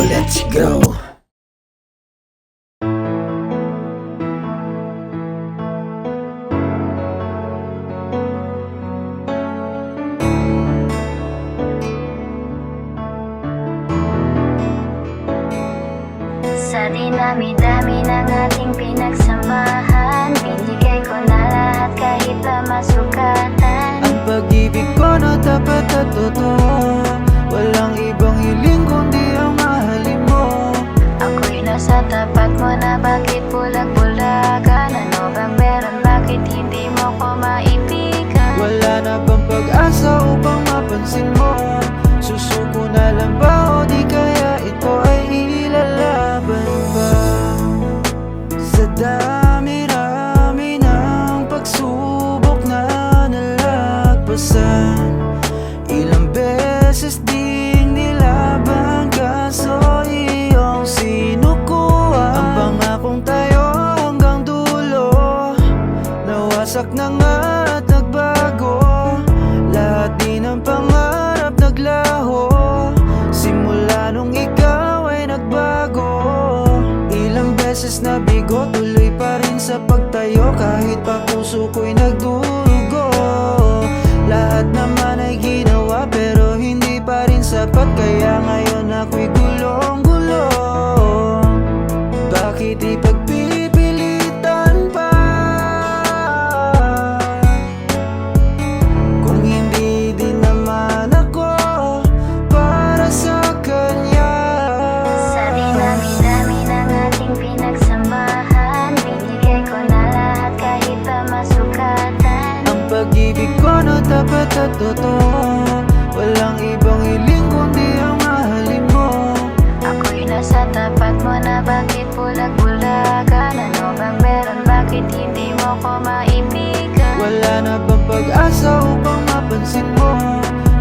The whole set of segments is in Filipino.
let's go. Sa dinami-dami ng ating pinagsamahan, binigay ko na lahat kahit pa masukatan. Ang pag-ibig ko na tapat at totoo, walang ibang hiling kundi ang mahalin mo. Ako'y nasa tapat mo na, bakit bulag-bulagan? Ano bang meron, bakit hindi mo ko maibigan? Wala na bang pag-asa upang mapansin mo? Susuko na lang ba o di kaya ito ay ilalaban pa? Sa dami-rami ng pagsubok na nalagpasan, ilang beses ding nilaban kaso iyong sinukuha. Ang pangakong tayo hanggang dulo, nawasak na nga at nagbago. Lahat din ng pangarap naglaho, simula nung ikaw ay nagbago. Ilang beses na bigo, tuloy pa rin sa pagtayo, kahit pa puso ko'y nagdurugo. Lahat naman ay ginawa pero hindi pa rin sapat, kaya ngayon ako'y gulong-gulo. Bakit ipagpipilitan pa kung hindi din naman ako para sa kanya? Sa dinami-dami ng ating pinagsamahan, binigay ko na lahat kahit pa masukatan. Ang pag-ibig ko na tapat at totoo, walang ibang hiling kundi ang mahalin mo. Ako'y nasa tapat mo na, bakit bulag-bulagan? Ano bang meron, bakit hindi mo ko maibigan? Wala na bang pag-asa upang mapansin mo?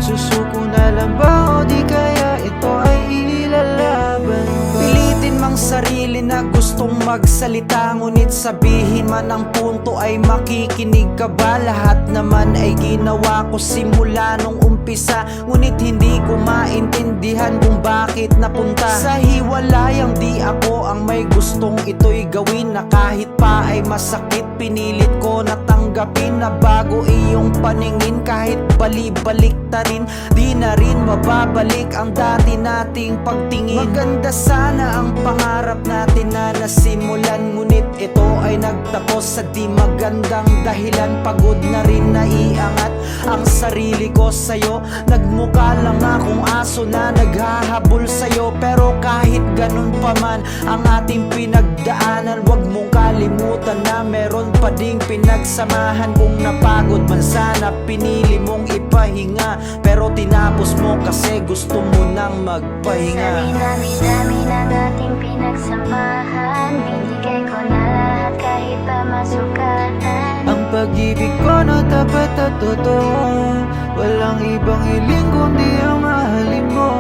Susuko na lang ba o di kaya ito ay ilalaban pa? Pilitin mang sarili na gustong magsalita, ngunit sabihin man ang punto ay makikinig ka ba? Lahat naman ay ginawa ko simula nung umpisa, ngunit hindi ko maintindihan kung bakit napunta sa hiwalayang di ako ang may gustong ito'y gawin. Na kahit pa ay masakit, pinilit ko na tanggapin na bago iyong paningin. Kahit bali-balik ta rin, di na rin mababalik ang dati nating pagtingin. Maganda sana ang pangarap natin na nasimulan, ngunit ito ay nagtapos sa di magandang dahilan. Pagod na rin naiangat ang sarili ko sa'yo, nagmukha lang akong aso na naghahabol sa'yo. Pero kahit ganun pa man ang ating pinagdaanan, wag mong kalimutan na meron pa ding pinagsamahan. Kung napagod man sana, pinili mong ipahinga, pero tinapos mo kasi gusto mo nang Sa magpahinga. dinami-dami ng ating pinagsamahan, binigay ko na lahat kahit pa masukatan. Ang pag-ibig ko na tapat at totoo, walang ibang hiling kundi ang mahalin mo.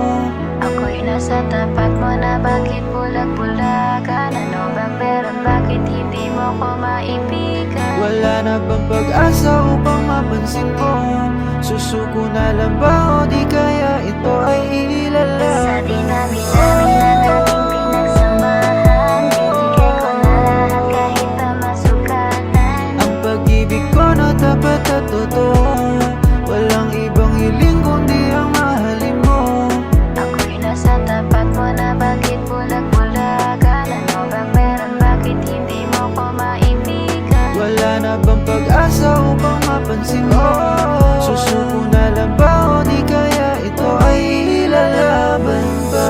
Ako'y nasa tapat mo na, bakit bulag-bulagan? Ano bang meron, bakit hindi mo ko maibigan? Wala na bang pag-asa upang mapansin mo? Susuko na lang ba o di kaya ito ay ilalaban? Sa dinami-dami ng ating pinagsamahan, binigay ko na lahat kahit pa masukatan. Ang pag-ibig ko na tapat at totoo, walang ibang hiling kundi ang mahalin mo. Ako'y nasa tapat mo na, bakit bulag-bulagan? Ano bang meron, bakit hindi mo ko maibigan? Wala na bang pag-asa upang mapansin mo? Susuko na lang ba o di kaya ito ay ilalaban pa?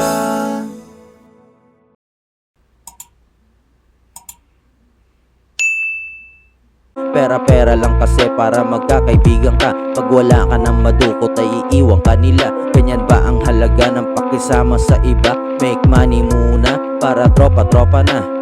Pera-pera lang kasi para magkakaibigan ka. Pag wala ka ng madukot ay iiwan ka nila. Ganyan ba ang halaga ng pakisama sa iba? Make money muna para tropa-tropa na.